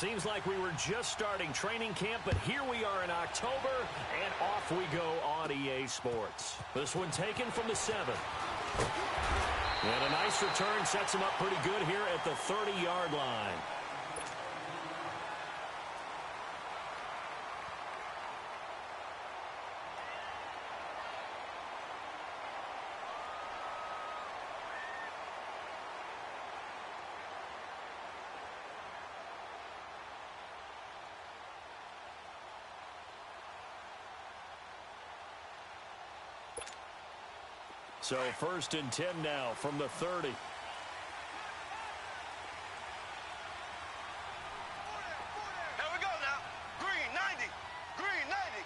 seems like we were just starting training camp, but here we are in October, and off we go on EA Sports. This one taken from the 7. And a nice return sets him up pretty good here at the 30-yard line. So 1st and 10 now from the 30. Here we go now. Green 90. Green 90.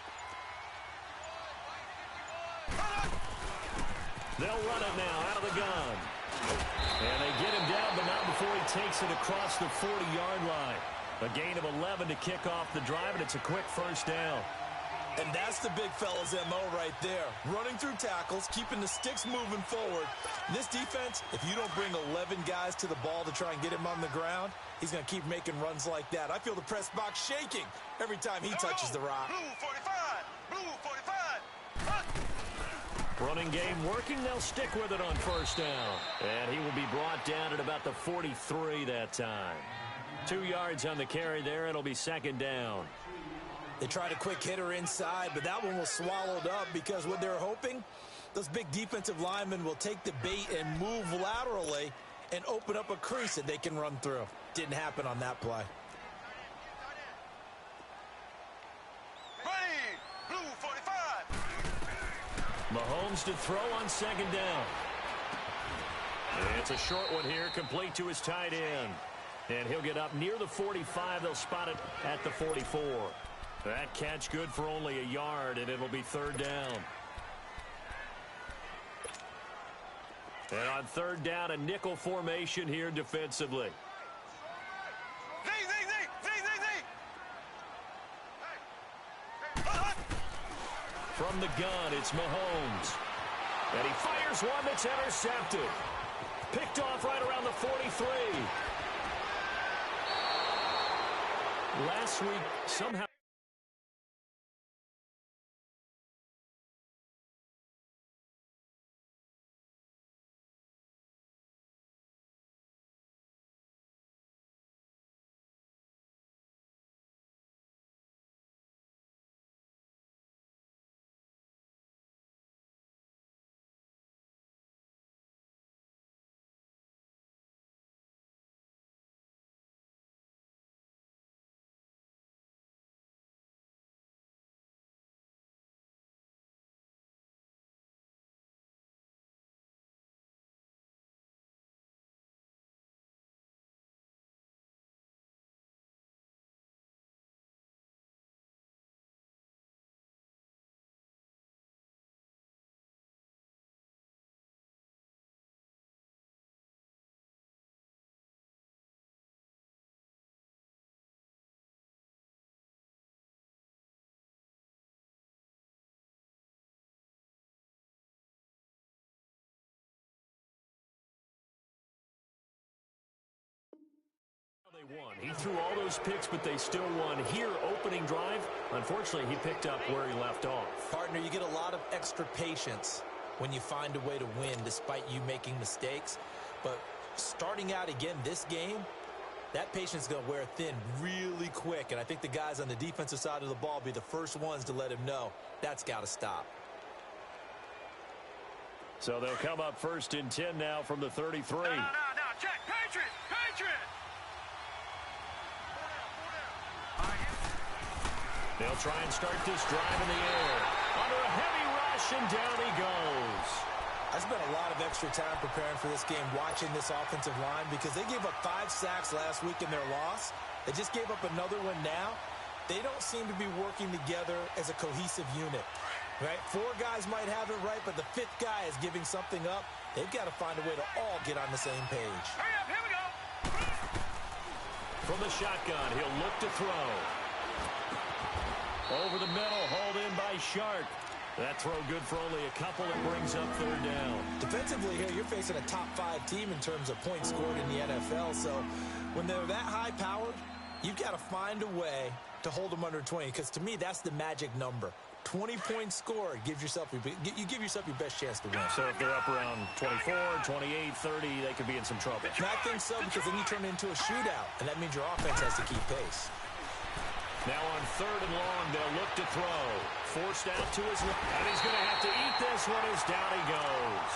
They'll run it now out of the gun. And they get him down, but not before he takes it across the 40-yard line. A gain of 11 to kick off the drive, and it's a quick 1st down. And that's the big fella's MO right there. Running through tackles, keeping the sticks moving forward. This defense, if you don't bring 11 guys to the ball to try and get him on the ground, he's going to keep making runs like that. I feel the press box shaking every time he touches the rock. Blue 45. Blue 45. Running game working. They'll stick with it on 1st down. And he will be brought down at about the 43 that time. 2 yards on the carry there. It'll be 2nd down. They tried a quick hitter inside, but that one was swallowed up because what they're hoping, those big defensive linemen will take the bait and move laterally and open up a crease that they can run through. Didn't happen on that play. Ready. Blue 45. Mahomes to throw on 2nd down. It's a short one here, complete to his tight end. And he'll get up near the 45. They'll spot it at the 44. That catch good for only a yard, and it'll be 3rd down. And on 3rd down, a nickel formation here defensively. Z. From the gun, it's Mahomes. And he fires one that's intercepted. Picked off right around the 43. Last week, somehow... They won. He threw all those picks, but they still won. Here, opening drive, unfortunately, he picked up where he left off. Partner, you get a lot of extra patience when you find a way to win despite you making mistakes. But starting out again this game, that patience is going to wear thin really quick. And I think the guys on the defensive side of the ball be the first ones to let him know that's got to stop. So they'll come up 1st and 10 now from the 33. Now, check. Patriots. They'll try and start this drive in the air. Under a heavy rush, and down he goes. I spent a lot of extra time preparing for this game, watching this offensive line, because they gave up 5 sacks last week in their loss. They just gave up another one now. They don't seem to be working together as a cohesive unit. Right? 4 guys might have it right, but the 5th guy is giving something up. They've got to find a way to all get on the same page. Hurry up, here we go. From the shotgun, he'll look to throw. Over the middle, hauled in by Shark. That throw good for only a couple. It brings up 3rd down. Defensively here, you're facing a top 5 team in terms of points scored in the NFL. So when they're that high-powered, you've got to find a way to hold them under 20, because to me, that's the magic number. 20 points scored gives yourself you give yourself your best chance to win. So if they're up around 24, 28, 30, they could be in some trouble. And I think so, because then you turn it into a shootout, and that means your offense has to keep pace. Now on 3rd and long, they'll look to throw. Forced out to his left, and he's going to have to eat this one as down he goes.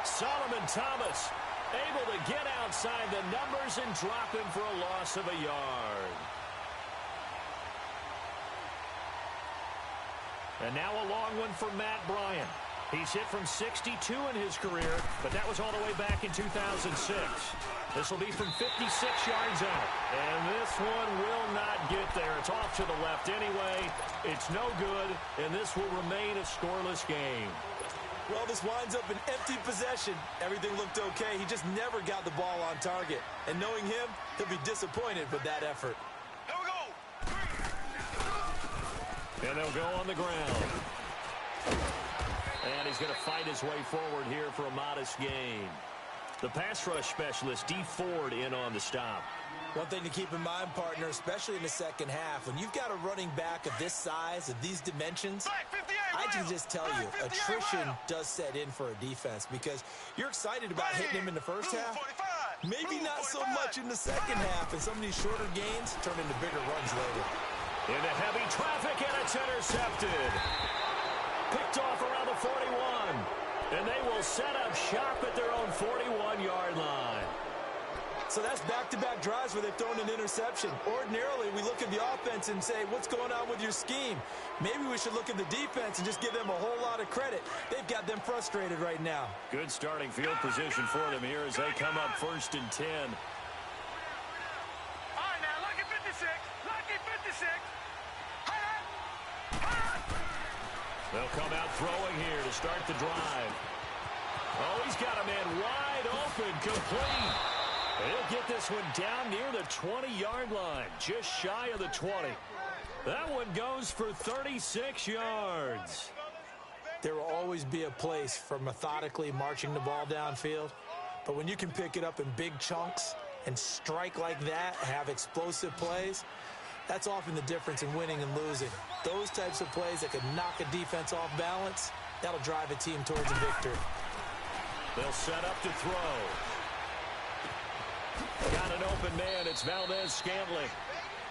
Solomon Thomas able to get outside the numbers and drop him for a loss of a yard. And now a long one for Matt Bryant. He's hit from 62 in his career, but that was all the way back in 2006. This will be from 56 yards out. And this one will not get there. It's off to the left anyway. It's no good, and this will remain a scoreless game. Well, this winds up an empty possession. Everything looked okay. He just never got the ball on target. And knowing him, he'll be disappointed with that effort. Here we go. And they'll go on the ground. And he's going to fight his way forward here for a modest gain. The pass rush specialist, D. Ford, in on the stop. One thing to keep in mind, partner, especially in the second half, when you've got a running back of this size, of these dimensions, I can just tell you, attrition does set in for a defense, because you're excited about hitting him in the first half. Maybe not so much in the second half, and some of these shorter gains turn into bigger runs later. Into heavy traffic, and it's intercepted. Picked off around the 41. And they will set up shop at their own 41-yard line. So that's back-to-back drives where they've thrown an interception. Ordinarily, we look at the offense and say, what's going on with your scheme? Maybe we should look at the defense and just give them a whole lot of credit. They've got them frustrated right now. Good starting field position for them here as they come up 1st and 10. All right, now, lucky 56. Lucky 56. They'll come out throwing here to start the drive. Oh, he's got a man wide open, complete. He'll get this one down near the 20-yard line, just shy of the 20. That one goes for 36 yards. There will always be a place for methodically marching the ball downfield, but when you can pick it up in big chunks and strike like that, have explosive plays, that's often the difference in winning and losing. Those types of plays that could knock a defense off balance, that'll drive a team towards a victory. They'll set up to throw. Got an open man. It's Valdez-Scantling.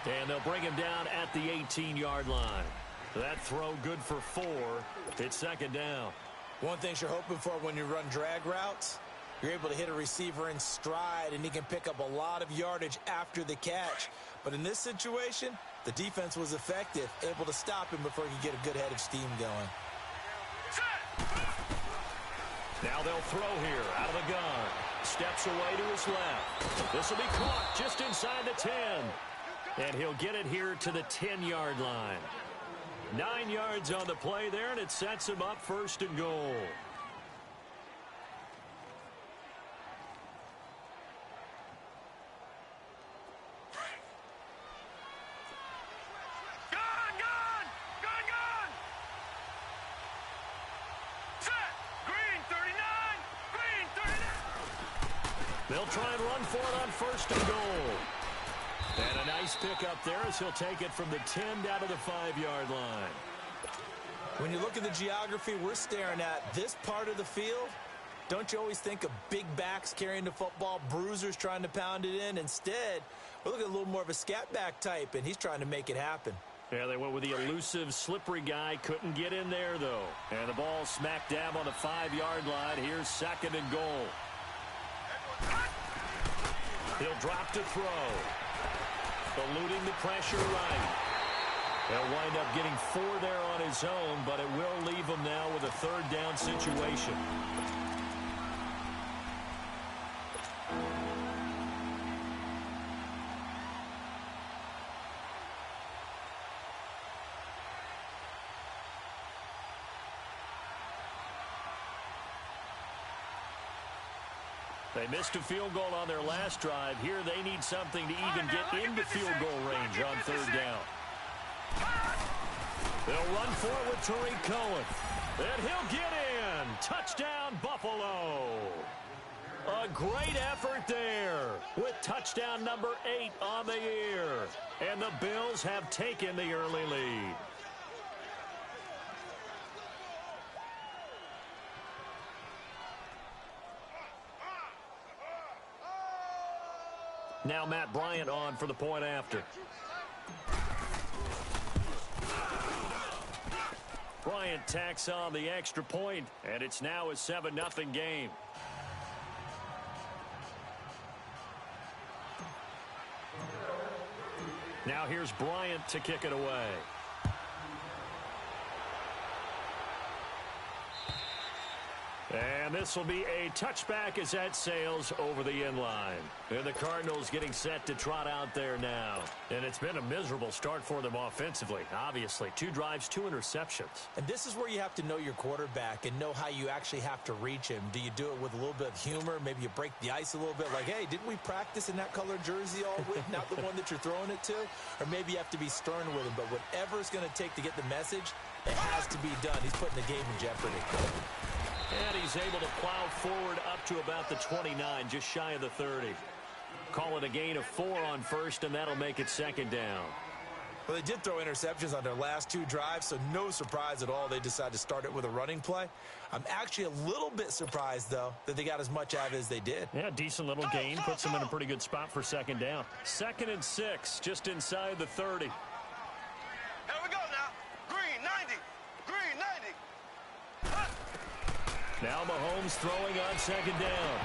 And they'll bring him down at the 18-yard line. That throw good for 4. It's 2nd down. One thing you're hoping for when you run drag routes, you're able to hit a receiver in stride, and he can pick up a lot of yardage after the catch. But in this situation, the defense was effective, able to stop him before he could get a good head of steam going. Now they'll throw here out of the gun. Steps away to his left. This will be caught just inside the 10. And he'll get it here to the 10-yard line. 9 yards on the play there, and it sets him up 1st and goal. They'll try and run for it on 1st and goal. And a nice pickup there as he'll take it from the 10 down to the 5-yard line. When you look at the geography we're staring at, this part of the field, don't you always think of big backs carrying the football, bruisers trying to pound it in? Instead, we're looking at a little more of a scat back type, and he's trying to make it happen. Yeah, they went with the elusive, slippery guy. Couldn't get in there, though. And the ball smack dab on the 5-yard line. Here's 2nd and goal. He'll drop to throw. Eluding the pressure right. They'll wind up getting 4 there on his own, but it will leave him now with a 3rd down situation. They missed a field goal on their last drive. Here they need something to even get into field goal range on 3rd down. They'll run for it with Tariq Cohen. And he'll get in. Touchdown, Buffalo. A great effort there with touchdown number 8 on the year. quarter. And the Bills have taken the early lead. Now Matt Bryant on for the point after. Bryant tacks on the extra point, and it's now a 7-0 game. Now here's Bryant to kick it away. And this will be a touchback as that sails over the end line. And the Cardinals getting set to trot out there now. And it's been a miserable start for them offensively. Obviously, 2 drives, 2 interceptions. And this is where you have to know your quarterback and know how you actually have to reach him. Do you do it with a little bit of humor? Maybe you break the ice a little bit like, hey, didn't we practice in that colored jersey all week? Not the one that you're throwing it to? Or maybe you have to be stern with him. But whatever it's going to take to get the message, it has to be done. He's putting the game in jeopardy. And he's able to plow forward up to about the 29, just shy of the 30. Call it a gain of 4 on first, and that'll make it second down. Well, they did throw interceptions on their last 2 drives, so no surprise at all they decided to start it with a running play. I'm actually a little bit surprised, though, that they got as much out of it as they did. Yeah, decent little gain. Puts them in a pretty good spot for second down. 2nd and 6, just inside the 30. Here we go now. Green 90. Green 90. Now Mahomes throwing on second down.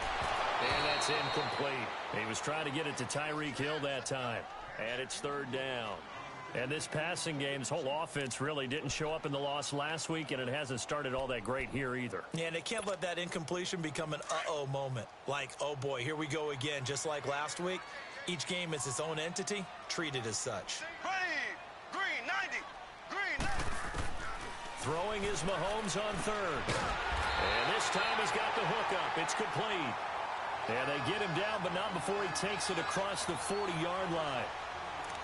And that's incomplete. He was trying to get it to Tyreek Hill that time. And it's 3rd down. And this passing game's whole offense really didn't show up in the loss last week, and it hasn't started all that great here either. Yeah, and they can't let that incompletion become an uh-oh moment. Like, oh boy, here we go again, just like last week. Each game is its own entity, treated as such. Green 90. Green 90. Throwing is Mahomes on 3rd. And this time he's got the hook up. It's complete. And they get him down, but not before he takes it across the 40-yard line.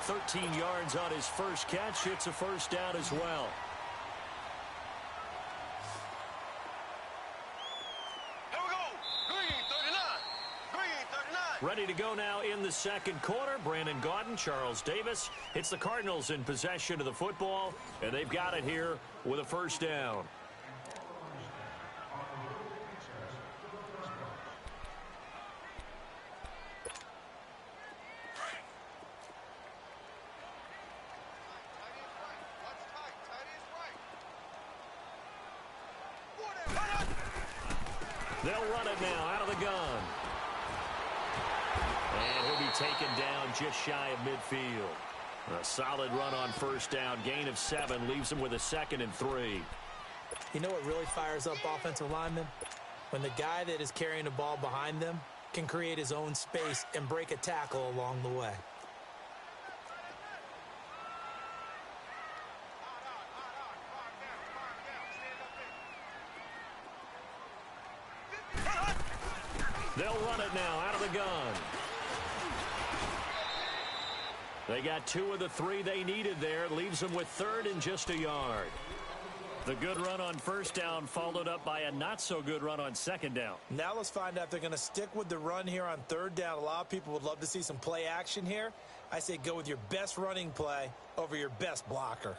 13 yards on his first catch. It's a first down as well. Here we go. Green 39. Green 39. Ready to go now in the second quarter. Brandon Gaudin, Charles Davis. It's the Cardinals in possession of the football, and they've got it here with a first down. They'll run it now out of the gun. And he'll be taken down just shy of midfield. A solid run on first down. Gain of 7 leaves him with a 2nd and 3. You know what really fires up offensive linemen? When the guy that is carrying the ball behind them can create his own space and break a tackle along the way. They'll run it now out of the gun. They got 2 of the 3 they needed there. Leaves them with 3rd and just a yard. The good run on first down followed up by a not-so-good run on second down. Now let's find out if they're going to stick with the run here on 3rd down. A lot of people would love to see some play action here. I say go with your best running play over your best blocker.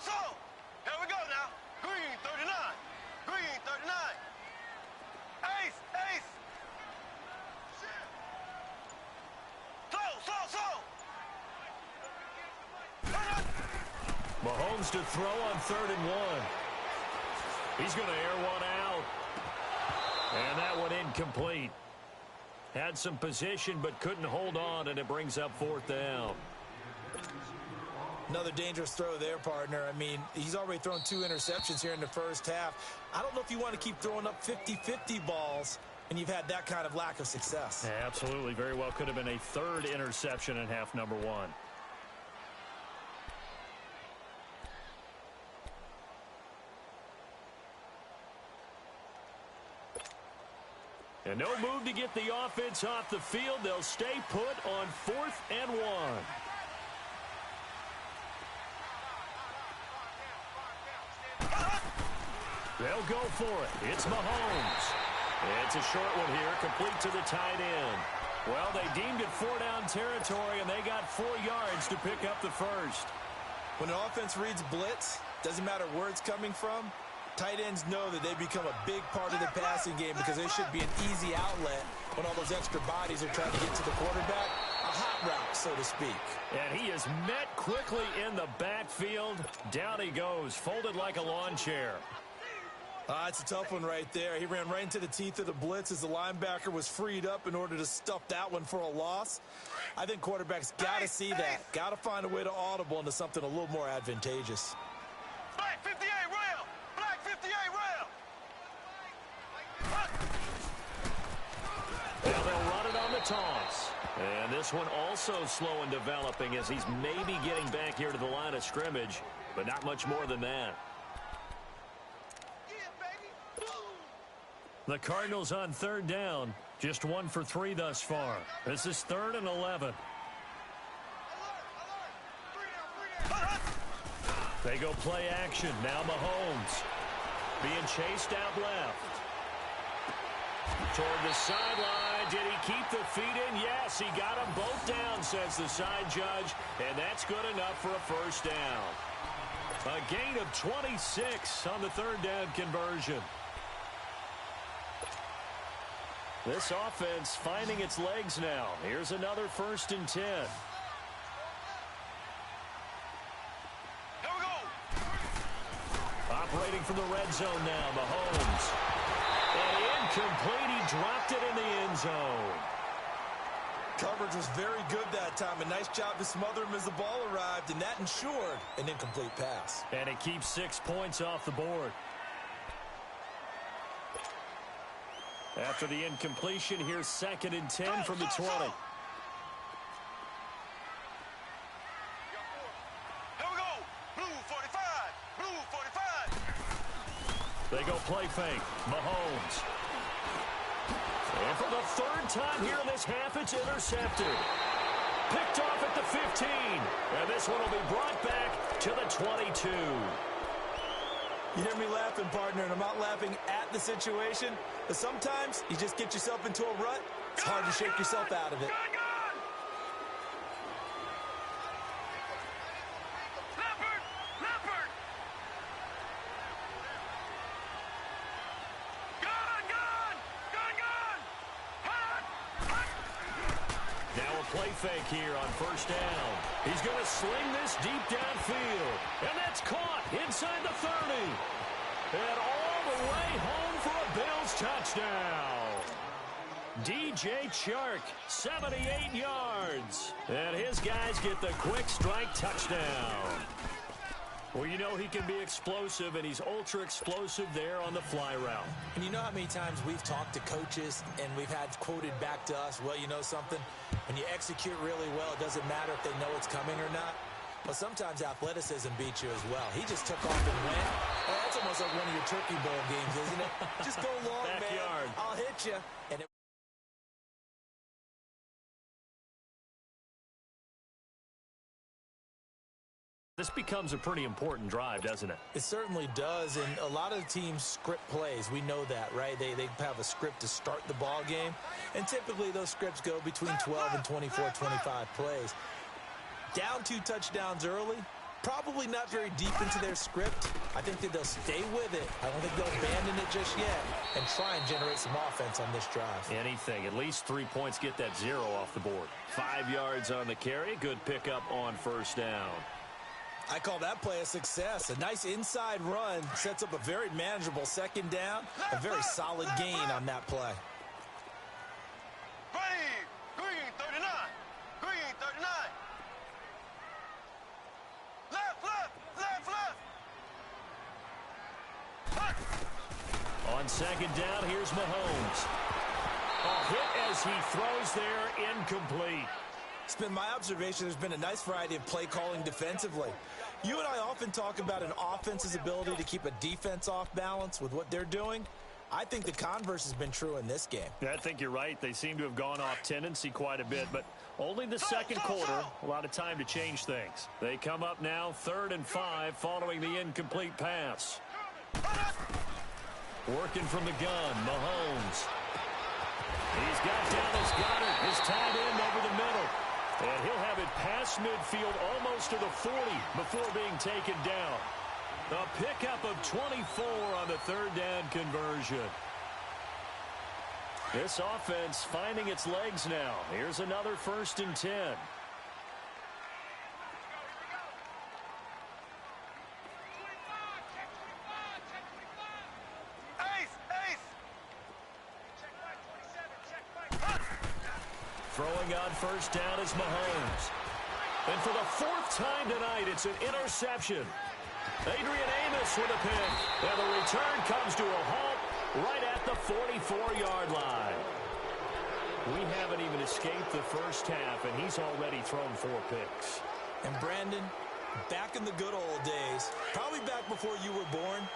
Slow. Here we go now. Green 39. Green 39. Ace. Slow. Mahomes to throw on 3rd and 1. He's going to air one out. And that one incomplete. Had some position but couldn't hold on, and it brings up 4th down. Another dangerous throw there, partner. I mean, he's already thrown 2 interceptions here in the first half. I don't know if you want to keep throwing up 50-50 balls when you've had that kind of lack of success. Yeah, absolutely. Very well could have been a 3rd interception in half number 1. And no move to get the offense off the field. They'll stay put on 4th and 1. They'll go for it. It's Mahomes. It's a short one here, complete to the tight end. Well, they deemed it 4-down territory, and they got 4 yards to pick up the first. When an offense reads blitz, doesn't matter where it's coming from, tight ends know that they become a big part of the passing game because they should be an easy outlet when all those extra bodies are trying to get to the quarterback. A hot route, so to speak. And he is met quickly in the backfield. Down he goes, folded like a lawn chair. It's a tough one right there. He ran right into the teeth of the blitz as the linebacker was freed up in order to stuff that one for a loss. I think quarterbacks got to see that. Got to find a way to audible into something a little more advantageous. Black 58 rail! Black 58 rail! Now they'll run it on the toss. And this one also slow in developing as he's maybe getting back here to the line of scrimmage, but not much more than that. The Cardinals on 3rd down, just 1 for 3 thus far. This is 3rd and 11. They go play action. Now Mahomes being chased out left. Toward the sideline. Did he keep the feet in? Yes, he got them both down, says the side judge, and that's good enough for a first down. A gain of 26 on the 3rd down conversion. This offense finding its legs now. Here's another 1st and 10. Here we go. Operating from the red zone now, Mahomes. And incomplete. He dropped it in the end zone. Coverage was very good that time. A nice job to smother him as the ball arrived, and that ensured an incomplete pass. And it keeps 6 points off the board. After the incompletion, here's 2nd and 10 from the 20. Here we go. Blue 45. Blue 45. They go play fake. Mahomes. And for the 3rd time here in this half, it's intercepted. Picked off at the 15. And this one will be brought back to the 22. You hear me laughing, partner, and I'm not laughing at the situation, but sometimes you just get yourself into a rut. It's hard to shake yourself out of it. Leopard! Leopard! Gun! Gun! Gun! Gun! Hot! Hot! Now a play fake here on 1st down. He's going to sling this deep downfield. And that's caught inside the 30. And all the way home for a Bills touchdown. DJ Chark, 78 yards. And his guys get the quick strike touchdown. Well, you know he can be explosive, and he's ultra-explosive there on the fly route. And you know how many times we've talked to coaches and we've had quoted back to us, well, you know something? When you execute really well, it doesn't matter if they know it's coming or not. But sometimes athleticism beats you as well. He just took off and went. Oh, that's almost like one of your Turkey Bowl games, isn't it? Just go long, Backyard. man. I'll hit you. And This becomes a pretty important drive, doesn't it? it certainly does, and a lot of teams script plays. We know that, right? They have a script to start the ball game, and typically those scripts go between 12 and 24, 25 plays. Down 2 touchdowns early, probably not very deep into their script. I think that they'll stay with it. I don't think they'll abandon it just yet and try and generate some offense on this drive. Anything. At least 3 points, get that 0 off the board. 5 yards on the carry. Good pickup on 1st down. I call that play a success. A nice inside run sets up a very manageable 2nd down. A very solid gain on that play. Green 39. Green 39. Left, left, left, left. On 2nd down, here's Mahomes. A hit as he throws there, incomplete. It's been my observation there's been a nice variety of play calling defensively. You and I often talk about an offense's ability to keep a defense off balance with what they're doing. I think the converse has been true in this game. Yeah, I think you're right. They seem to have gone off tendency quite a bit, but only the 2nd quarter. A lot of time to change things. They come up now 3rd and 5 following the incomplete pass. Working from the gun, Mahomes. He's got Dallas Goedert. Is tied in over the middle. And he'll have it past midfield almost to the 40 before being taken down. A pickup of 24 on the third down conversion. This offense finding its legs now. Here's another 1st and 10. Throwing on 1st down is Mahomes. And for the 4th time tonight, it's an interception. Adrian Amos with a pick. And the return comes to a halt right at the 44-yard line. We haven't even escaped the first half, and he's already thrown 4 picks. And Brandon, back in the good old days, probably back before you were born,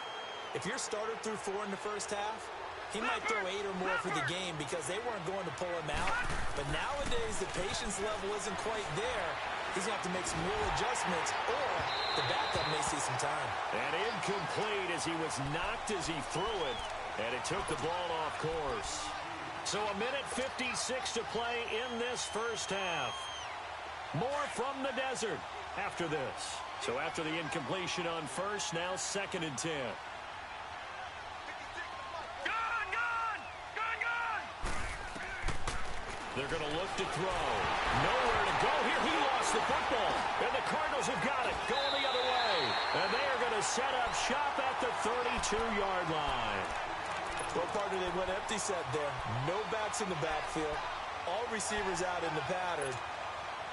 if your starter threw 4 in the first half, he might throw 8 or more for the game because they weren't going to pull him out. But nowadays, the patience level isn't quite there. He's going to have to make some real adjustments, or the backup may see some time. And incomplete as he was knocked as he threw it, and it took the ball off course. So a minute 56 to play in this first half. More from the desert after this. So after the incompletion on first, now 2nd and 10. They're going to look to throw. Nowhere to go here. He lost the football. And the Cardinals have got it. Going the other way. And they are going to set up shop at the 32-yard line. Well, partner, they went empty set there. No backs in the backfield. All receivers out in the pattern.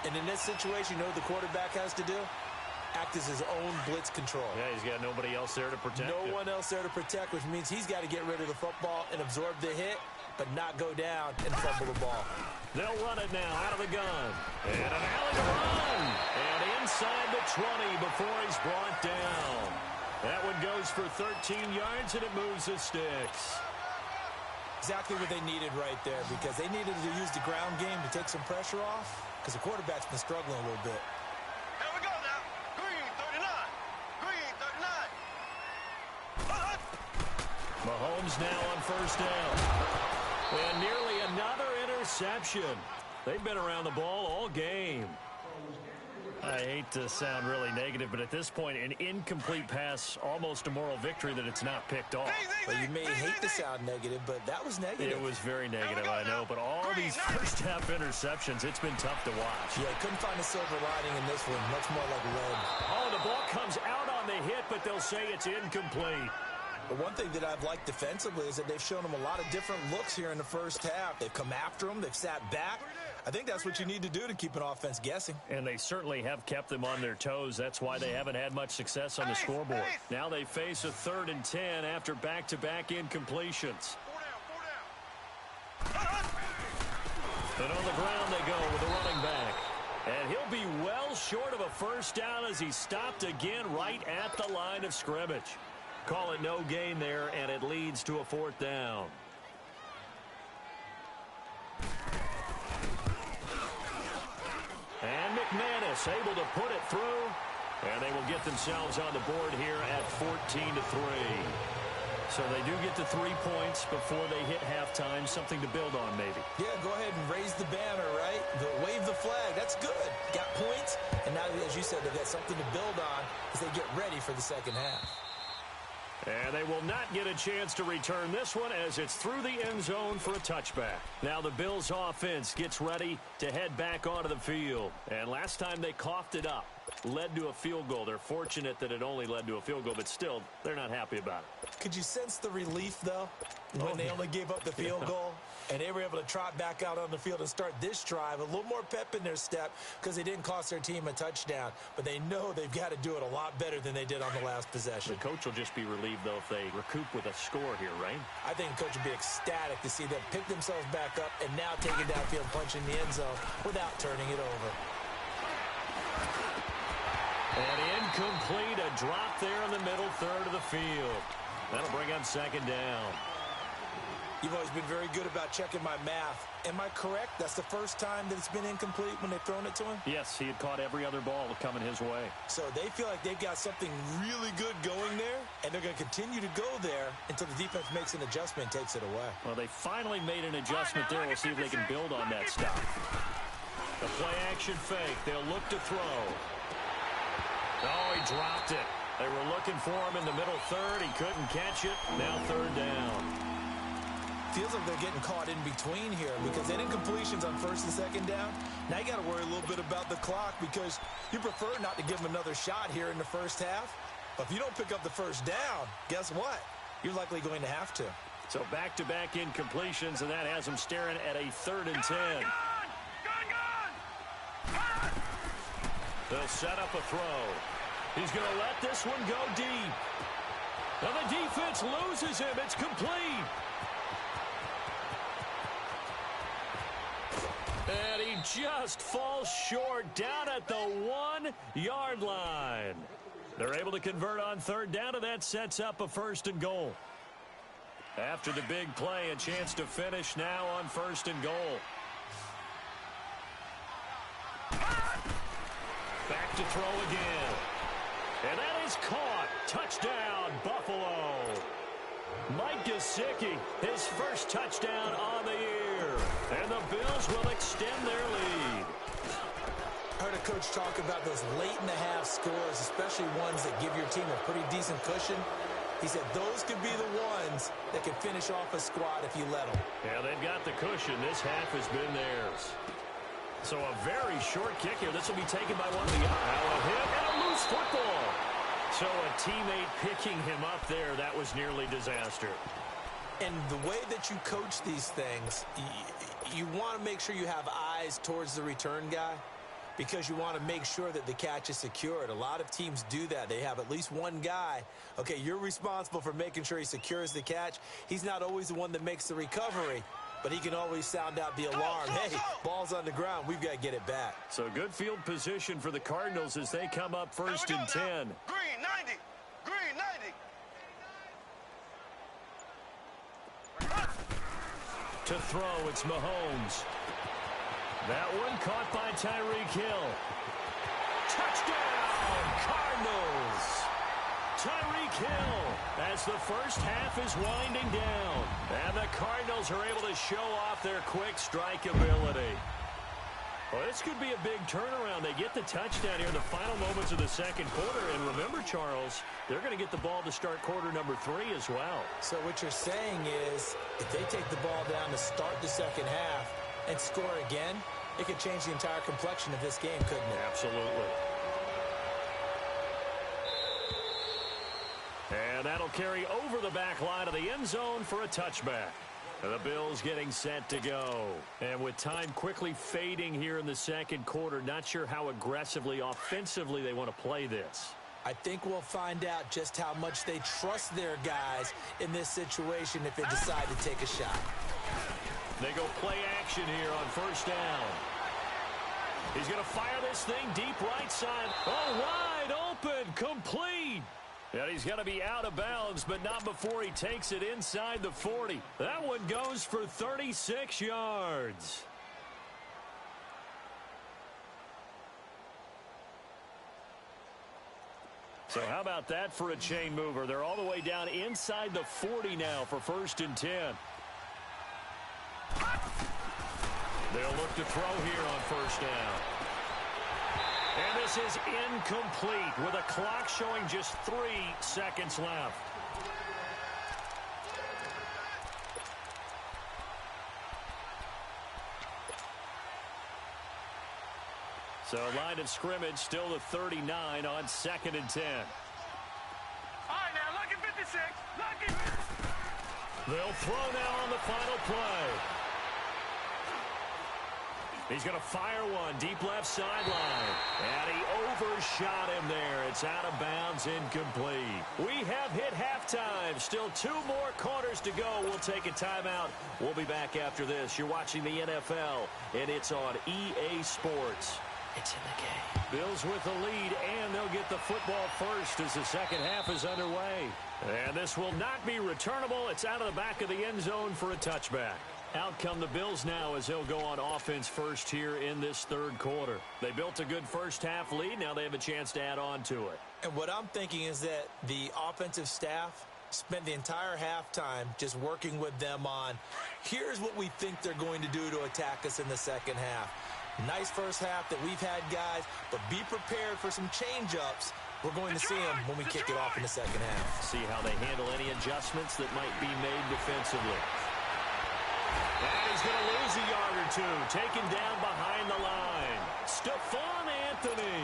And in this situation, you know what the quarterback has to do? Act as his own blitz control. Yeah, he's got nobody else there to protect him. No one else there to protect, which means he's got to get rid of the football and absorb the hit, but not go down and fumble the ball. They'll run it now out of the gun. And an alley to run. And inside the 20 before he's brought down. That one goes for 13 yards, and it moves the sticks. Exactly what they needed right there, because they needed to use the ground game to take some pressure off, because the quarterback's been struggling a little bit. Here we go now. Green 39. Green 39. Mahomes now on 1st down. And nearly another interception. They've been around the ball all game. I hate to sound really negative, but at this point, an incomplete pass, almost a moral victory that it's not picked off. Well, you may hate to sound negative, but that was negative. It was very negative, I know. But all these first-half interceptions, it's been tough to watch. Yeah, couldn't find a silver lining in this one. Much more like lead. Oh, the ball comes out on the hit, but they'll say it's incomplete. But one thing that I've liked defensively is that they've shown them a lot of different looks here in the first half. They've come after them. They've sat back. I think that's what you need to do to keep an offense guessing. And they certainly have kept them on their toes. That's why they haven't had much success on the scoreboard. Now they face a 3rd and 10 after back-to-back incompletions. And on the ground they go with a running back. And he'll be well short of a 1st down as he's stopped again right at the line of scrimmage. Call it no gain there, and it leads to a 4th down. And McManus able to put it through, and they will get themselves on the board here at 14-3. So they do get to 3 points before they hit halftime, something to build on maybe. Yeah, go ahead and raise the banner, right? Wave the flag. That's good. Got points, and now, as you said, they've got something to build on as they get ready for the second half. And they will not get a chance to return this one as it's through the end zone for a touchback. Now the Bills offense gets ready to head back onto the field. And last time they coughed it up, led to a field goal. They're fortunate that it only led to a field goal, but still, they're not happy about it. Could you sense the relief, though, when they only gave up the field goal? And they were able to trot back out on the field and start this drive. A little more pep in their step because they didn't cost their team a touchdown. But they know they've got to do it a lot better than they did on the last possession. The coach will just be relieved, though, if they recoup with a score here, right? I think the coach will be ecstatic to see them pick themselves back up and now take it downfield, punching the end zone without turning it over. And incomplete, a drop there in the middle third of the field. That'll bring up 2nd down. You've always been very good about checking my math. Am I correct? That's the first time that it's been incomplete when they've thrown it to him? Yes, he had caught every other ball coming his way. So they feel like they've got something really good going there, and they're going to continue to go there until the defense makes an adjustment and takes it away. Well, they finally made an adjustment there. We'll see if they can build on that stop. The play-action fake. They'll look to throw. Oh, he dropped it. They were looking for him in the middle third. He couldn't catch it. Now third down. Feels like they're getting caught in between here because they didn't completions on first and second down. Now you got to worry a little bit about the clock because you prefer not to give them another shot here in the first half. But if you don't pick up the first down, guess what? You're likely going to have to. So back-to-back incompletions, and that has them staring at a 3rd and 10. They'll set up a throw. He's going to let this one go deep. Now the defense loses him. It's complete. And he just falls short down at the 1-yard line. They're able to convert on third down, and that sets up a 1st and goal. After the big play, a chance to finish now on 1st and goal. Back to throw again. And that is caught. Touchdown, Buffalo. Mike Gesicki, his first touchdown on the year. And the Bills will extend their lead. I heard a coach talk about those late-in-the-half scores, especially ones that give your team a pretty decent cushion. He said those could be the ones that can finish off a squad if you let them. Yeah, they've got the cushion. This half has been theirs. So a very short kick here. This will be taken by one of the a hit and a loose football. So a teammate picking him up there, that was nearly disaster. And the way that you coach these things, you want to make sure you have eyes towards the return guy because you want to make sure that the catch is secured. A lot of teams do that. They have at least one guy. Okay, you're responsible for making sure he secures the catch. He's not always the one that makes the recovery, but he can always sound out the alarm. Hey, ball's on the ground. We've got to get it back. So good field position for the Cardinals as they come up 1st and 10. Green, 90. Green, 90. To throw, it's Mahomes. That one caught by Tyreek Hill. Touchdown, Cardinals! Tyreek Hill as the first half is winding down. And the Cardinals are able to show off their quick strike ability. Well, this could be a big turnaround. They get the touchdown here in the final moments of the second quarter. And remember, Charles, they're going to get the ball to start quarter number 3 as well. So what you're saying is if they take the ball down to start the second half and score again, it could change the entire complexion of this game, couldn't it? Absolutely. And that'll carry over the back line of the end zone for a touchback. And the Bills getting set to go. And with time quickly fading here in the second quarter, not sure how aggressively, offensively they want to play this. I think we'll find out just how much they trust their guys in this situation if they decide to take a shot. They go play action here on first down. He's going to fire this thing deep right side. Oh, wide open, complete. And he's going to be out of bounds, but not before he takes it inside the 40. That one goes for 36 yards. So how about that for a chain mover? They're all the way down inside the 40 now for 1st and 10. They'll look to throw here on first down. And this is incomplete with a clock showing just 3 seconds left. So line of scrimmage still the 39 on 2nd and 10. All right, now, look at 56. Look at... They'll throw now on the final play. He's going to fire one deep left sideline. And he overshot him there. It's out of bounds, incomplete. We have hit halftime. Still 2 more quarters to go. We'll take a timeout. We'll be back after this. You're watching the NFL, and it's on EA Sports. It's in the game. Bills with the lead, and they'll get the football first as the second half is underway. And this will not be returnable. It's out of the back of the end zone for a touchback. Out come the Bills now as they'll go on offense first here in this third quarter. They built a good first half lead. Now they have a chance to add on to it. And what I'm thinking is that the offensive staff spent the entire halftime just working with them on, here's what we think they're going to do to attack us in the second half. Nice first half that we've had, guys, but be prepared for some change-ups. We're going to see them when we kick it off in the second half. See how they handle any adjustments that might be made defensively. And he's going to lose a yard or two. Taken down behind the line. Stephon Anthony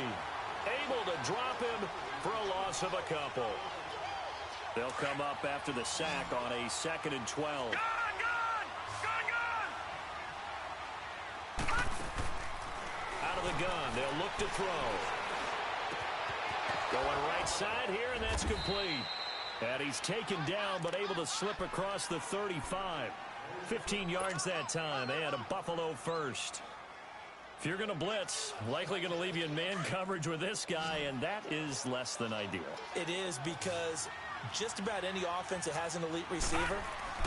able to drop him for a loss of a couple. They'll come up after the sack on a 2nd and 12. Out of the gun, they'll look to throw. Going right side here, and that's complete. And he's taken down, but able to slip across the 35. 15 yards that time, and a Buffalo first. If you're going to blitz, likely going to leave you in man coverage with this guy, and that is less than ideal. It is, because just about any offense that has an elite receiver,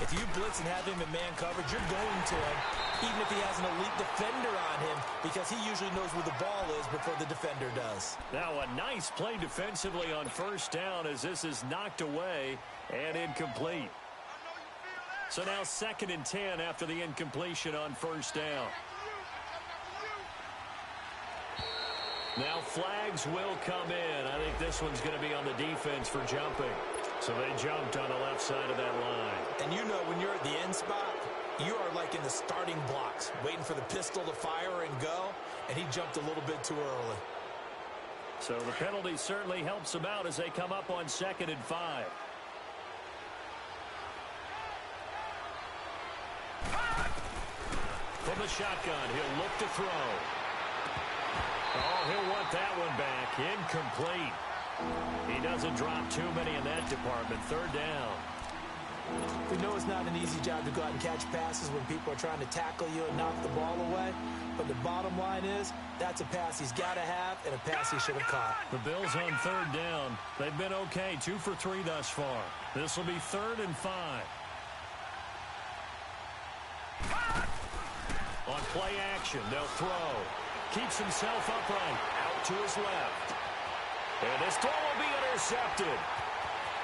if you blitz and have him in man coverage, you're going to him, even if he has an elite defender on him, because he usually knows where the ball is before the defender does. Now a nice play defensively on first down as this is knocked away and incomplete. So now 2nd and 10 after the incompletion on first down. Now flags will come in. I think this one's going to be on the defense for jumping. So they jumped on the left side of that line. And you know, when you're at the end spot, you are like in the starting blocks, waiting for the pistol to fire and go, and he jumped a little bit too early. So the penalty certainly helps them out as they come up on 2nd and 5. From the shotgun, he'll look to throw. Oh, he'll want that one back. Incomplete. He doesn't drop too many in that department. 3rd down. We know it's not an easy job to go out and catch passes when people are trying to tackle you and knock the ball away. But the bottom line is, that's a pass he's got to have and a pass he should have caught. The Bills on 3rd down. They've been okay. 2 for 3 thus far. This will be 3rd and 5. On play action, they'll throw. Keeps himself upright. Out to his left. And this throw will be intercepted.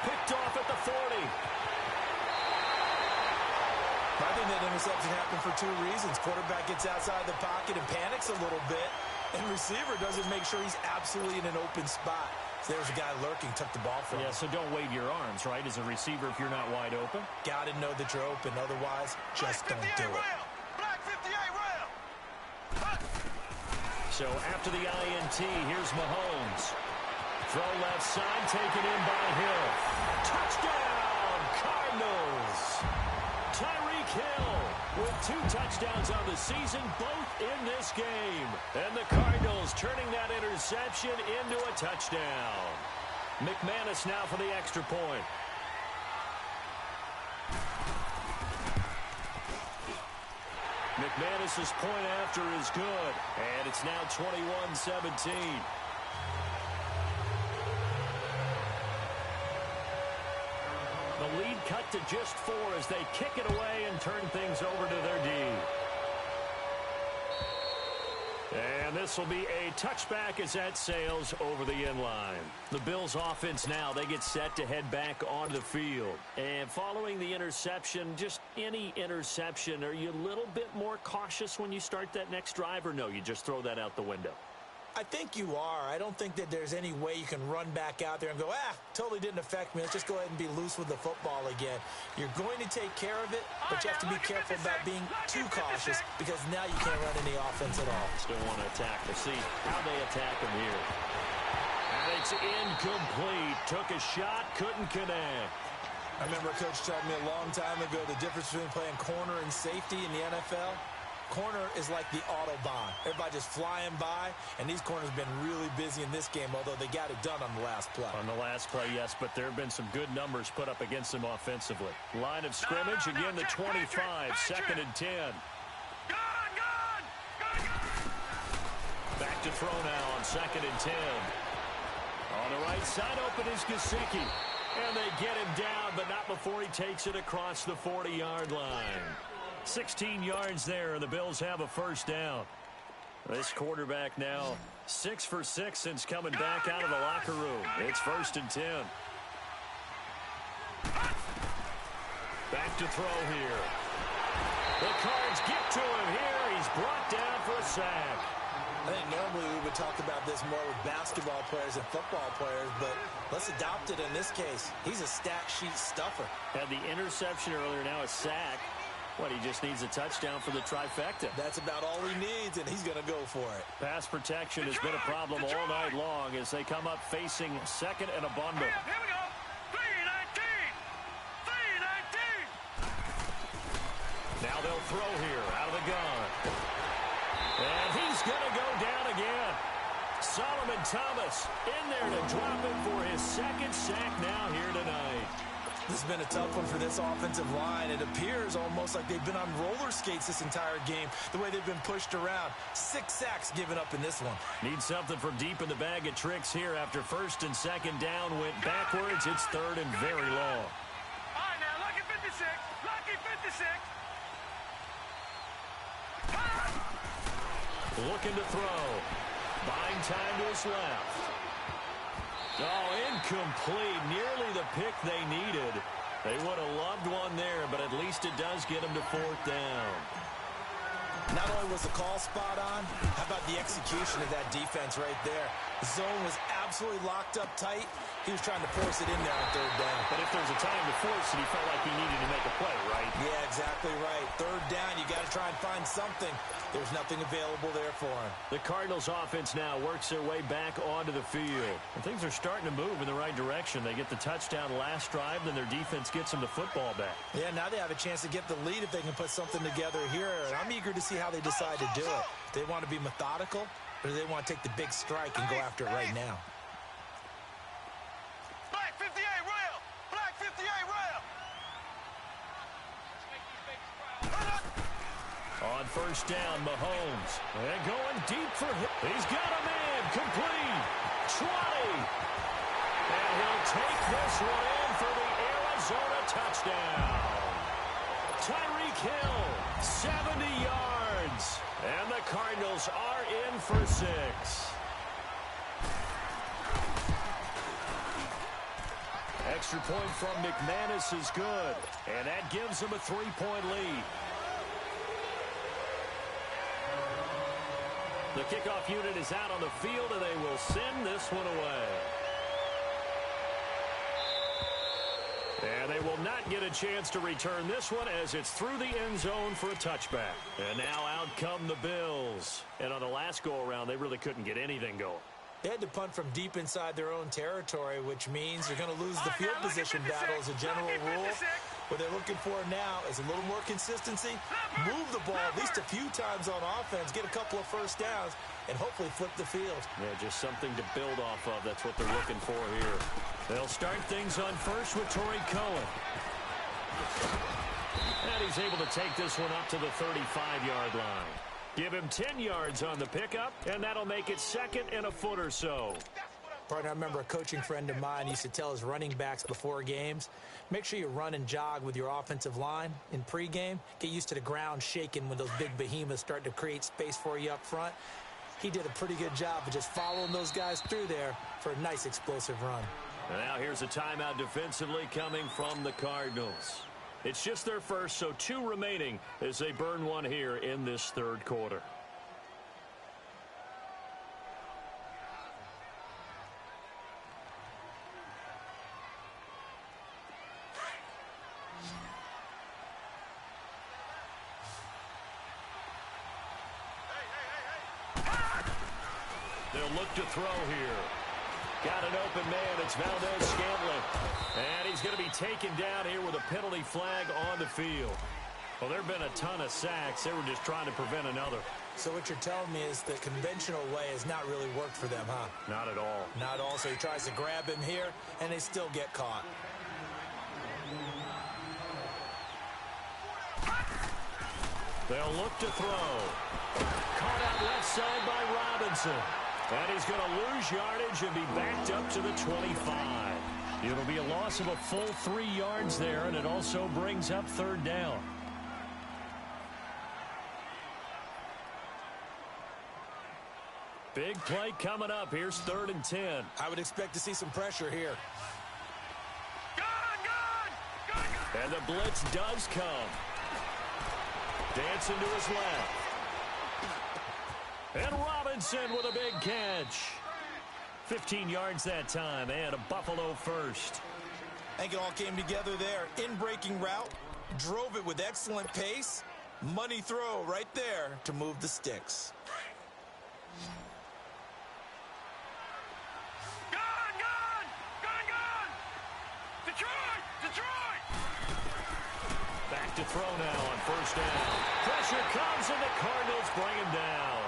Picked off at the 40. I think that interception happened for 2 reasons. Quarterback gets outside the pocket and panics a little bit, and receiver doesn't make sure he's absolutely in an open spot. So there's a guy lurking, took the ball from him. Yeah, so don't wave your arms, right, as a receiver if you're not wide open. Got to know that you're open. Otherwise, just don't do it. Black 58 round. So after the INT, here's Mahomes. Throw left side, taken in by Hill. Touchdown, Cardinals. Tyreek Hill with 2 touchdowns on the season, both in this game. And the Cardinals turning that interception into a touchdown. McManus now for the extra point. McManus's point after is good, and it's now 21-17. The lead cut to just 4 as they kick it away and turn things over to their D. And this will be a touchback as that sails over the end line. The Bills offense now, they get set to head back onto the field. And following the interception, just any interception, are you a little bit more cautious when you start that next drive, or no, you just throw that out the window? I think you are. I don't think that there's any way you can run back out there and go, totally didn't affect me. Let's just go ahead and be loose with the football again. You're going to take care of it, but you have to be careful about being too cautious because now you can't run any offense at all. Still want to attack. We'll see how they attack him here. And it's incomplete. Took a shot, couldn't connect. I remember a coach telling me a long time ago the difference between playing corner and safety in the NFL. Corner is like the Autobahn. Everybody just flying by, and these corners have been really busy in this game, although they got it done on the last play. On the last play, yes, but there have been some good numbers put up against them offensively. Line of scrimmage, again the 25, 2nd and 10. Back to throw now on 2nd and 10. On the right side, open is Gesicki. And they get him down, but not before he takes it across the 40-yard line. 16 yards there, and the Bills have a first down. This quarterback now 6 for 6 since coming back out of the locker room. It's 1st and 10. Back to throw here. The Cards get to him here. He's brought down for a sack. I think normally we would talk about this more with basketball players and football players, but let's adopt it in this case. He's a stat sheet stuffer. Had the interception earlier, now a sack. What, he just needs a touchdown for the trifecta. That's about all he needs, and he's going to go for it. Pass protection has been a problem all night long as they come up facing 2nd and a bundle. Here we go. 3-19. 3-19. Now they'll throw here out of the gun. And he's going to go down again. Solomon Thomas in there to drop him for his 2nd sack now here tonight. This has been a tough one for this offensive line. It appears almost like they've been on roller skates this entire game, the way they've been pushed around. 6 sacks given up in this one. Need something from deep in the bag of tricks here after 1st and 2nd down went backwards. It's 3rd and very long. All right, now, lucky 56. Lucky 56. Looking to throw. Buying time to his left. Oh, incomplete. Nearly the pick they needed. They would have loved one there, but at least it does get them to 4th down. Not only was the call spot on, how about the execution of that defense right there? The zone was absolutely locked up tight. He was trying to force it in there on 3rd down. But if there's a time to force it, he felt like he needed to make a play, right? Yeah, exactly right. 3rd down, you got to try and find something. There's nothing available there for him. The Cardinals offense now works their way back onto the field. And things are starting to move in the right direction. They get the touchdown last drive, then their defense gets them the football back. Yeah, now they have a chance to get the lead if they can put something together here. And I'm eager to see how they decide to do it. Do they want to be methodical, or do they want to take the big strike and go after it right now? Black 58 rail. Black 58 rail. On 1st down, Mahomes. And going deep for him. He's got a man. Complete. 20. And he'll take this one in for the Arizona touchdown. Tyreek Hill, 70 yards. And the Cardinals are in for 6. Extra point from McManus is good. And that gives them a 3-point lead. The kickoff unit is out on the field, and they will send this one away. And they will not get a chance to return this one as it's through the end zone for a touchback. And now out come the Bills. And on the last go-around, they really couldn't get anything going. They had to punt from deep inside their own territory, which means they're going to lose the field position battle as a general rule. What they're looking for now is a little more consistency, move the ball at least a few times on offense, get a couple of 1st downs, and hopefully flip the field. Yeah, just something to build off of. That's what they're looking for here. They'll start things on first with Torrey Cohen. And he's able to take this one up to the 35-yard line. Give him 10 yards on the pickup, and that'll make it 2nd and a foot or so. Partner, I remember a coaching friend of mine used to tell his running backs before games, make sure you run and jog with your offensive line in pregame. Get used to the ground shaking when those big behemoths start to create space for you up front. He did a pretty good job of just following those guys through there for a nice explosive run. And now here's a timeout defensively coming from the Cardinals. It's just their first, so 2 remaining as they burn one here in this 3rd quarter. They'll look to throw here. Got an open man. It's Valdez-Scantling. And he's going to be taken down here with a penalty flag on the field. Well, there have been a ton of sacks. They were just trying to prevent another. So what you're telling me is the conventional way has not really worked for them, huh? Not at all. Not at all. So he tries to grab him here, and they still get caught. They'll look to throw. Caught out left side by Robinson. Robinson. And he's going to lose yardage and be backed up to the 25. It'll be a loss of a full 3 yards there, and it also brings up third down. Big play coming up. Here's 3rd and 10. I would expect to see some pressure here. And the blitz does come. Dancing to his left. And Robinson with a big catch. 15 yards that time, and a Buffalo first. I think it all came together there. In-breaking route, drove it with excellent pace. Money throw right there to move the sticks. Back to throw now on 1st down. Pressure comes, and the Cardinals bring him down.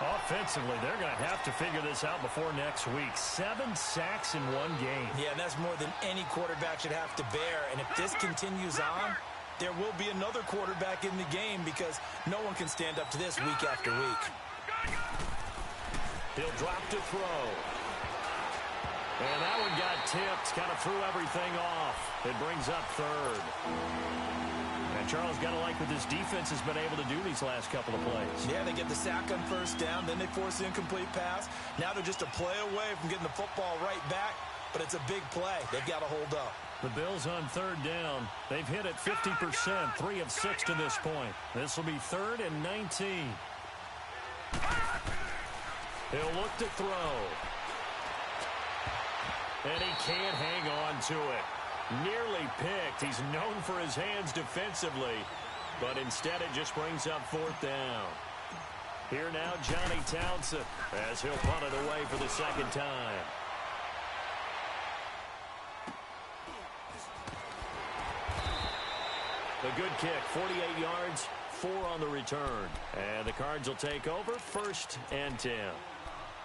Offensively, they're going to have to figure this out before next week. 7 sacks in 1 game. Yeah, and that's more than any quarterback should have to bear. And if this continues on, there will be another quarterback in the game because no one can stand up to this week after week. He'll drop to throw. And that one got tipped, kind of threw everything off. It brings up 3rd. And Charles, got to like what this defense has been able to do these last couple of plays. Yeah, they get the sack on 1st down, then they force the incomplete pass. Now they're just a play away from getting the football right back, but it's a big play. They've got to hold up. The Bills on 3rd down. They've hit it 50%, 3 of 6 to this point. This will be 3rd and 19. He'll look to throw. And he can't hang on to it. Nearly picked. He's known for his hands defensively, but instead it just brings up 4th down. Here now, Johnny Townsend, as he'll punt it away for the 2nd time. A good kick, 48 yards, 4 on the return. And the Cards will take over, 1st and 10.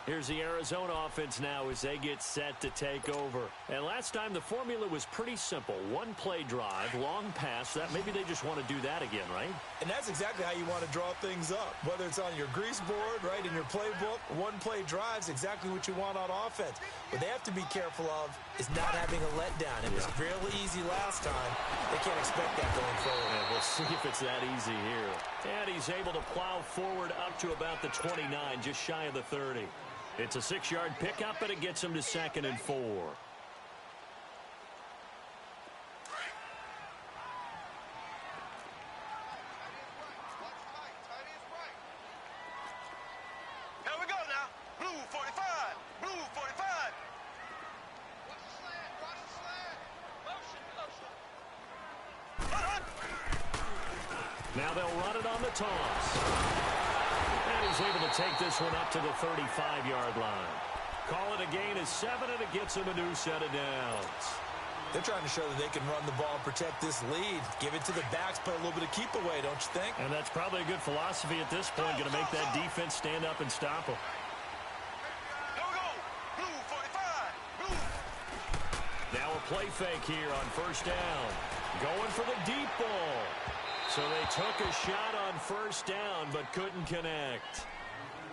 Here's the Arizona offense now as they get set to take over. And last time the formula was pretty simple. 1-play drive, long pass. That maybe they just want to do that again, right? And that's exactly how you want to draw things up. Whether it's on your grease board, right, in your playbook, 1-play drive's exactly what you want on offense. What they have to be careful of is not having a letdown. It was real easy last time. They can't expect that going forward. And we'll see if it's that easy here. And he's able to plow forward up to about the 29, just shy of the 30. It's a 6-yard pickup, but it gets him to 2nd and 4. Here we go now. Blue 45. Blue 45. Watch the slant. Watch the slant. Motion. Now they'll run it on the toss. And he's able to take this one up to the 35-yard line. Call it a gain of 7, and it gets him a new set of downs. They're trying to show that they can run the ball and protect this lead. Give it to the backs, play a little bit of keep away, don't you think? And that's probably a good philosophy at this point, going to make that defense stand up and stop them. Here we go. Blue 45. Blue. Now a play fake here on 1st down. Going for the deep ball. So they took a shot on 1st down, but couldn't connect.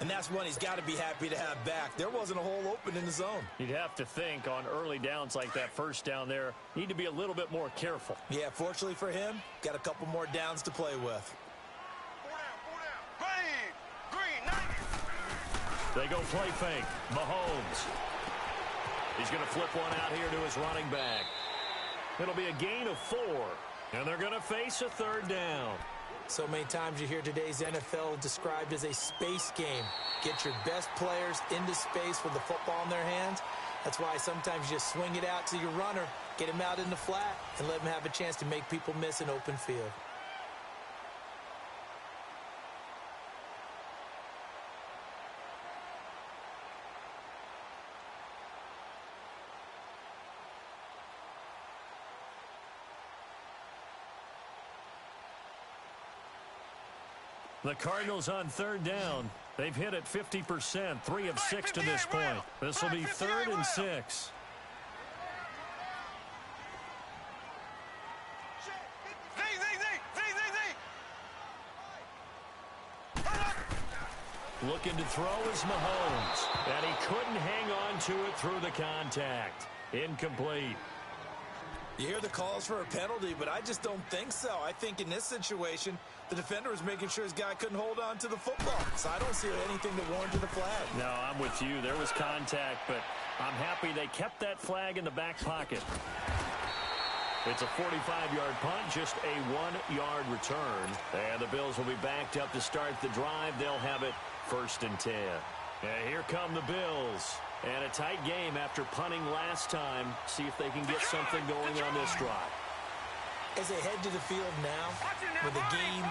And that's one he's got to be happy to have back. There wasn't a hole open in the zone. You'd have to think on early downs like that 1st down there, need to be a little bit more careful. Yeah, fortunately for him, got a couple more downs to play with. 4 down. Green 90. They go play fake. Mahomes. He's going to flip one out here to his running back. It'll be a gain of 4. And they're going to face a 3rd down. So many times you hear today's NFL described as a space game. Get your best players into space with the football in their hands. That's why sometimes you just swing it out to your runner, get him out in the flat, and let him have a chance to make people miss an open field. The Cardinals on 3rd down. They've hit it 50%, 3 of 6 to this point. This will be 3rd and 6. Looking to throw is Mahomes. And he couldn't hang on to it through the contact. Incomplete. You hear the calls for a penalty, but I just don't think so. I think in this situation, the defender was making sure his guy couldn't hold on to the football. So I don't see anything to warrant the flag. No, I'm with you. There was contact, but I'm happy they kept that flag in the back pocket. It's a 45-yard punt, just a 1-yard return. And the Bills will be backed up to start the drive. They'll have it 1st and 10. And here come the Bills. And a tight game after punting last time. See if they can get something going on this drive. As they head to the field now, with the game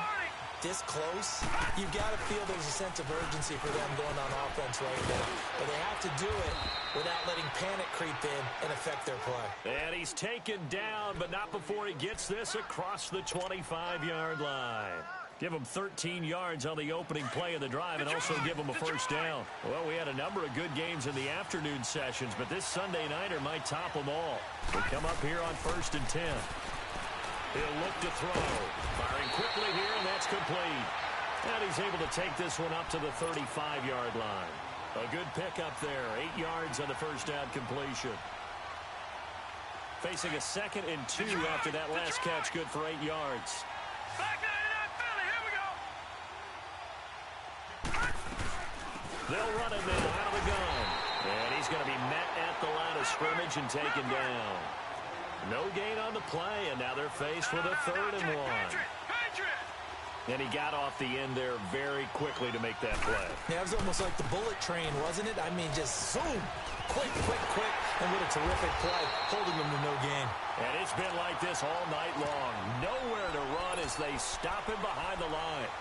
this close, you've got to feel there's a sense of urgency for them going on offense right now. But they have to do it without letting panic creep in and affect their play. And he's taken down, but not before he gets this across the 25-yard line. Give him 13 yards on the opening play of the drive and also give him a first down. Well, we had a number of good games in the afternoon sessions, but this Sunday nighter might top them all. We come up here on 1st and 10. He'll look to throw. Firing quickly here, and that's complete. And he's able to take this one up to the 35-yard line. A good pickup there. 8 yards on the first down completion. Facing a 2nd and 2 after that last catch. Good for 8 yards. They'll run it now out of the gun. And he's going to be met at the line of scrimmage and taken down. No gain on the play, and now they're faced with a 3rd and 1. And he got off the end there very quickly to make that play. Yeah, it was almost like the bullet train, wasn't it? I mean, just zoom. Quick, quick, quick. And what a terrific play, holding them to no gain. And it's been like this all night long. Nowhere to run as they stop him behind the line.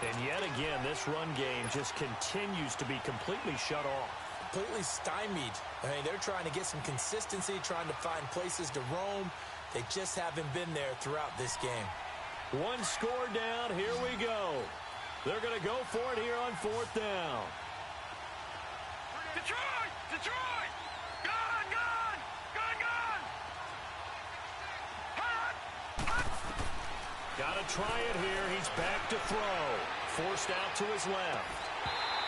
And yet again, this run game just continues to be completely shut off. Completely stymied. I mean, they're trying to get some consistency, trying to find places to roam. They just haven't been there throughout this game. One score down. Here we go. They're going to go for it here on 4th down. Detroit! Detroit! Gun! Gun! Gun! Gun! Got to try it here. He's back to throw. Forced out to his left.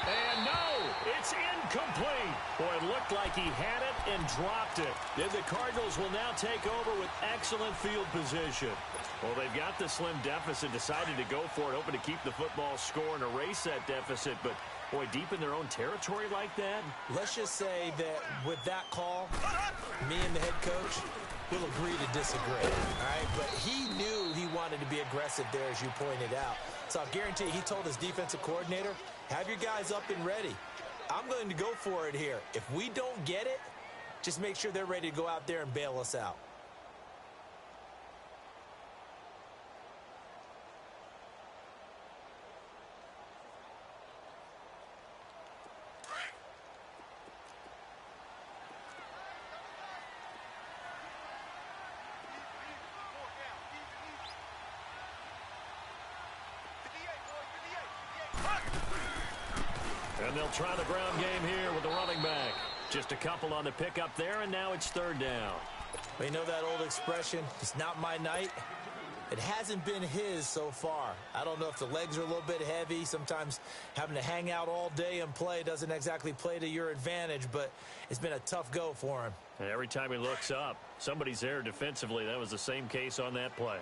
And no, it's incomplete. Boy, it looked like he had it and dropped it. Then the Cardinals will now take over with excellent field position. Well, they've got the slim deficit, decided to go for it, hoping to keep the football score and erase that deficit. But, boy, deep in their own territory like that. Let's just say that with that call, me and the head coach will agree to disagree. All right, but he knew he wanted to be aggressive there, as you pointed out. So I guarantee you, he told his defensive coordinator, have your guys up and ready. I'm going to go for it here. If we don't get it, just make sure they're ready to go out there and bail us out. And they'll try the ground game here with the running back. Just a couple on the pickup there, and now it's 3rd down. We know that old expression, it's not my night. It hasn't been his so far. I don't know if the legs are a little bit heavy. Sometimes having to hang out all day and play doesn't exactly play to your advantage, but it's been a tough go for him. And every time he looks up, somebody's there defensively. That was the same case on that play.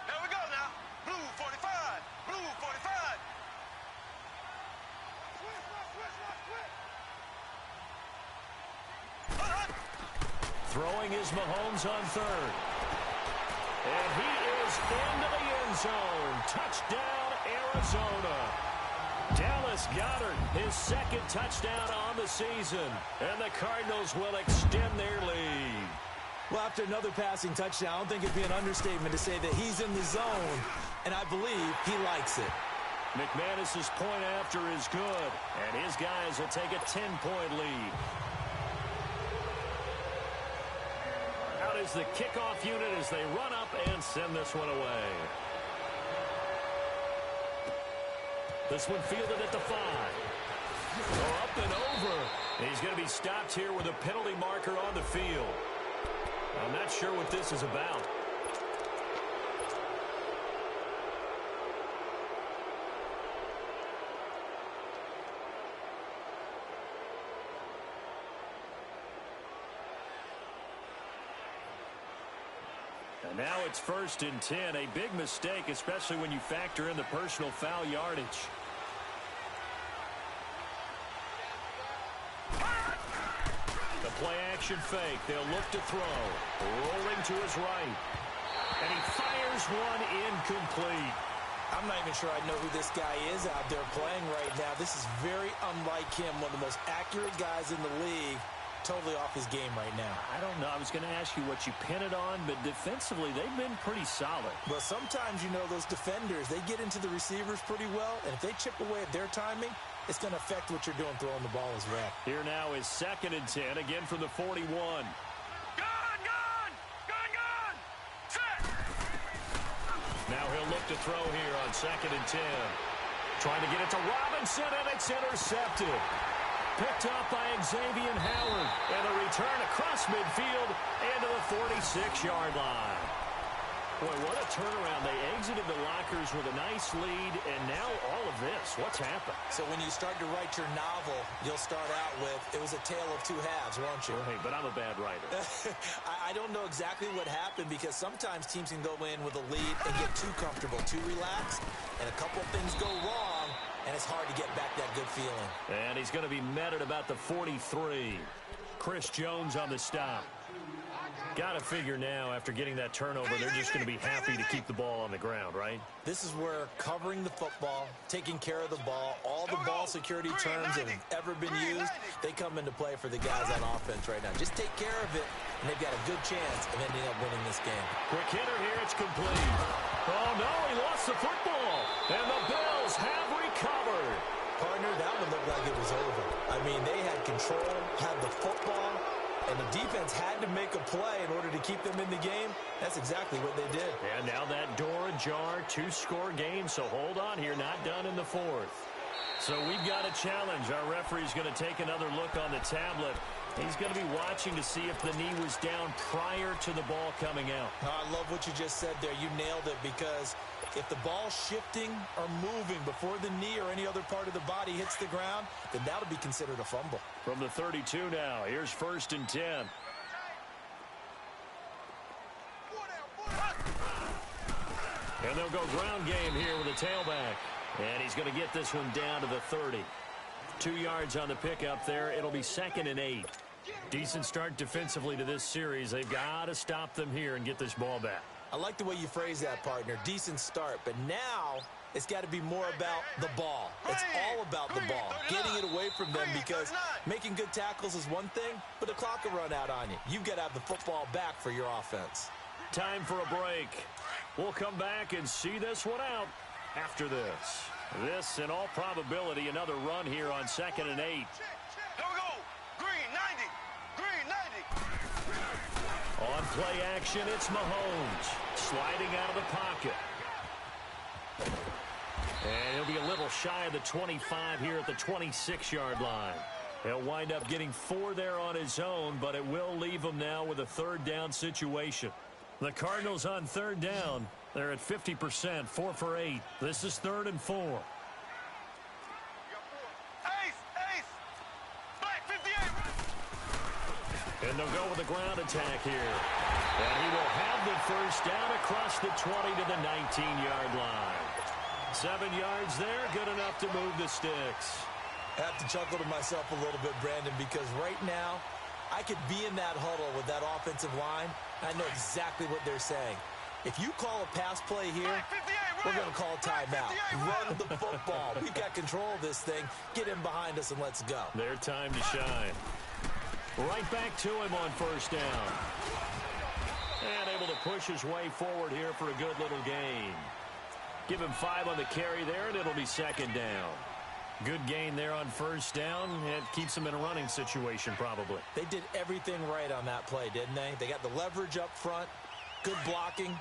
Here we go now. Blue 45. Blue 45. Throwing is Mahomes on 3rd. And he is into the end zone. Touchdown, Arizona. Dallas Goedert, his 2nd touchdown on the season. And the Cardinals will extend their lead. Well, after another passing touchdown, I don't think it'd be an understatement to say that he's in the zone, and I believe he likes it. McManus's point after is good, and his guys will take a 10-point lead. Out is the kickoff unit as they run up and send this one away. This one fielded at the 5. Up and over. And he's going to be stopped here with a penalty marker on the field. I'm not sure what this is about. Now it's 1st and 10. A big mistake, especially when you factor in the personal foul yardage. The play-action fake. They'll look to throw. Rolling to his right. And he fires one incomplete. I'm not even sure I know who this guy is out there playing right now. This is very unlike him, one of the most accurate guys in the league. Totally off his game right now. I don't know. I was going to ask you what you pin it on, but defensively, they've been pretty solid. Well, sometimes, you know, those defenders, they get into the receivers pretty well, and if they chip away at their timing, it's going to affect what you're doing throwing the ball as well. Here now is 2nd and 10, again from the 41. Now he'll look to throw here on 2nd and 10. Trying to get it to Robinson, and it's intercepted. Picked up by Xavier Howard. And a return across midfield into the 46-yard line. Boy, what a turnaround. They exited the lockers with a nice lead, and now all of this. What's happened? So when you start to write your novel, you'll start out with, it was a tale of two halves, won't you? Hey, but I'm a bad writer. I don't know exactly what happened because sometimes teams can go in with a lead and get too comfortable, too relaxed, and a couple of things go wrong, and it's hard to get back that good feeling. And he's going to be met at about the 43. Chris Jones on the stop. Got to figure now, after getting that turnover, they're just going to be happy to keep the ball on the ground, right? This is where covering the football, taking care of the ball, all the ball security terms that have ever been used, they come into play for the guys on offense right now. Just take care of it, and they've got a good chance of ending up winning this game. Quick hitter here, it's complete. Oh, no, he lost the football, and the Bills have recovered. Partner, that one looked like it was over. I mean, they had control, had the football, and the defense had to make a play in order to keep them in the game. That's exactly what they did. And now that door ajar, 2-score game, so hold on here, not done in the 4th. So we've got a challenge. Our referee's going to take another look on the tablet. He's going to be watching to see if the knee was down prior to the ball coming out. I love what you just said there. You nailed it, because if the ball's shifting or moving before the knee or any other part of the body hits the ground, then that'll be considered a fumble. From the 32 now, here's 1st and 10. And they'll go ground game here with a tailback. And he's going to get this one down to the 30. 2 yards on the pickup there. It'll be 2nd and 8. Decent start defensively to this series. They've got to stop them here and get this ball back. I like the way you phrase that, partner. Decent start. But now it's got to be more about the ball. It's all about the ball. Getting it away from them, because making good tackles is one thing, but the clock will run out on you. You've got to have the football back for your offense. Time for a break. We'll come back and see this one out after this. This, in all probability, another run here on 2nd and 8. Here we go. Green 90. Green 90. On play action, it's Mahomes sliding out of the pocket. And he'll be a little shy of the 25 here at the 26-yard line. He'll wind up getting 4 there on his own, but it will leave him now with a 3rd down situation. The Cardinals on 3rd down. They're at 50%, 4 for 8. This is 3rd and 4. Ace. Black 58. And they'll go with a ground attack here. And he will have the 1st down across the 20 to the 19-yard line. 7 yards there, good enough to move the sticks. I have to chuckle to myself a little bit, Brandon, because right now I could be in that huddle with that offensive line. I know exactly what they're saying. If you call a pass play here, we're going to call timeout. Run the football. We've got control of this thing. Get him behind us and let's go. Their time to shine. Right back to him on 1st down. And able to push his way forward here for a good little gain. Give him 5 on the carry there, and it'll be 2nd down. Good gain there on 1st down. It keeps him in a running situation probably. They did everything right on that play, didn't they? They got the leverage up front, good blocking,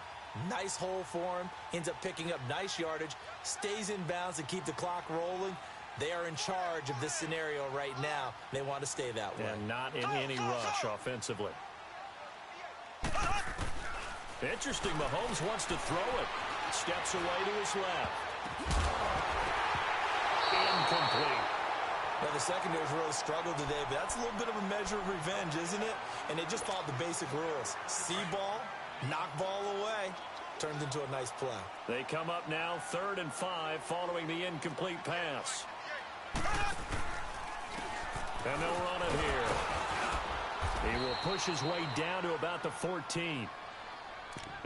nice hole for him, ends up picking up nice yardage, stays in bounds to keep the clock rolling. They are in charge of this scenario right now. They want to stay that way. And not in any rush offensively. Interesting, Mahomes wants to throw it. Steps away to his left. Incomplete. Now, the secondary's really struggled today, but that's a little bit of a measure of revenge, isn't it? And they just followed the basic rules. See ball, Knock ball away. Turned into a nice play. They come up now 3rd and 5 following the incomplete pass. And they'll run it here. He will push his way down to about the 14.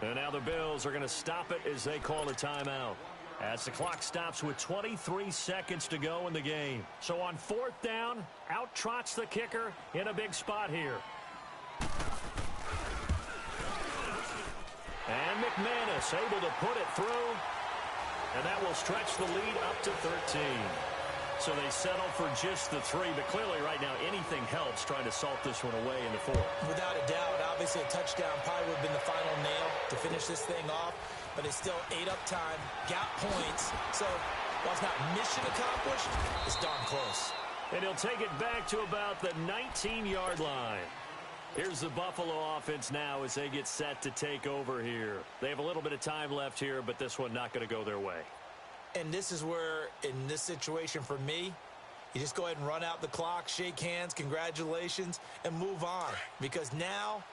And now the Bills are going to stop it as they call a timeout. As the clock stops with 23 seconds to go in the game. So on 4th down, out trots the kicker in a big spot here. And McManus able to put it through. And that will stretch the lead up to 13. So they settle for just the 3. But clearly right now anything helps trying to salt this one away in the 4th. Without a doubt, obviously a touchdown probably would have been the final nail to finish this thing off. But they still ate up time, got points. So while it's not mission accomplished, it's darn close. And he'll take it back to about the 19-yard line. Here's the Buffalo offense now as they get set to take over here. They have a little bit of time left here, but this one not going to go their way. And this is where, in this situation for me, you just go ahead and run out the clock, shake hands, congratulations, and move on. Because now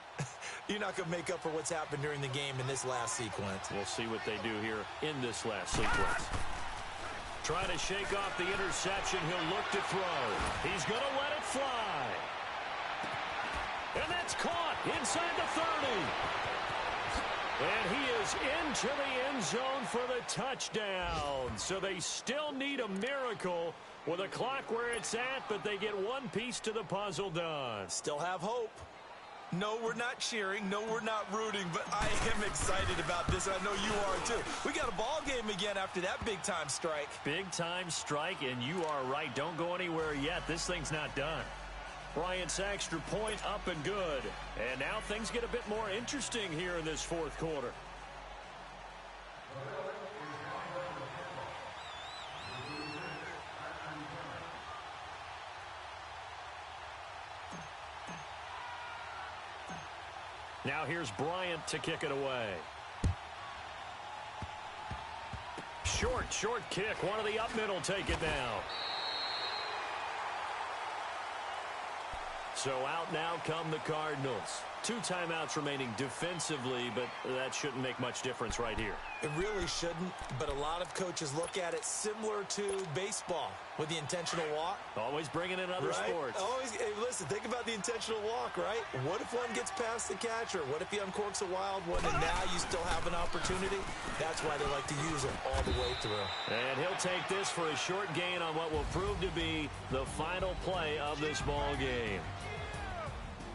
you're not going to make up for what's happened during the game in this last sequence. We'll see what they do here in this last sequence. Trying to shake off the interception. He'll look to throw. He's going to let it fly. And that's caught inside the 30. And he is into the end zone for the touchdown. So they still need a miracle with a clock where it's at, but they get one piece to the puzzle done. Still have hope. No, we're not cheering. No, we're not rooting, but I am excited about this. I know you are too. We got a ball game again after that big-time strike. Big-time strike, and you are right. Don't go anywhere yet. This thing's not done. Bryant's extra point up and good. And now things get a bit more interesting here in this 4th quarter. Now here's Bryant to kick it away. Short kick. One of the up middle take it now. So out now come the Cardinals. 2 timeouts remaining defensively, but that shouldn't make much difference right here. It really shouldn't, but a lot of coaches look at it similar to baseball with the intentional walk. Always bringing in other sports. Always. Hey, listen, think about the intentional walk, right? What if one gets past the catcher? What if he uncorks a wild one and now you still have an opportunity? That's why they like to use them all the way through. And he'll take this for a short gain on what will prove to be the final play of this ball game.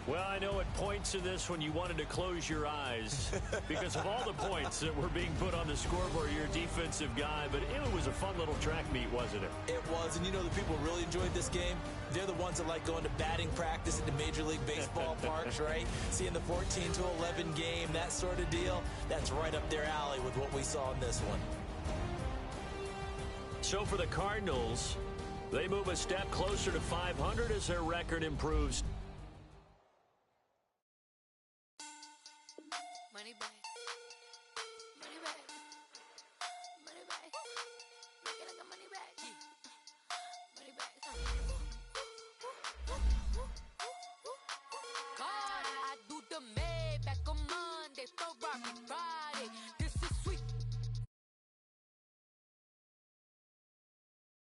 Well, I know at points in this when you wanted to close your eyes because of all the points that were being put on the scoreboard. You're a defensive guy, but it was a fun little track meet, wasn't it? It was, and you know the people really enjoyed this game? They're the ones that like going to batting practice at the Major League Baseball parks, right? Seeing the 14-11 game, that sort of deal, that's right up their alley with what we saw in this one. So for the Cardinals, they move a step closer to 500 as their record improves. Money back. Money back. Money back. Make it like a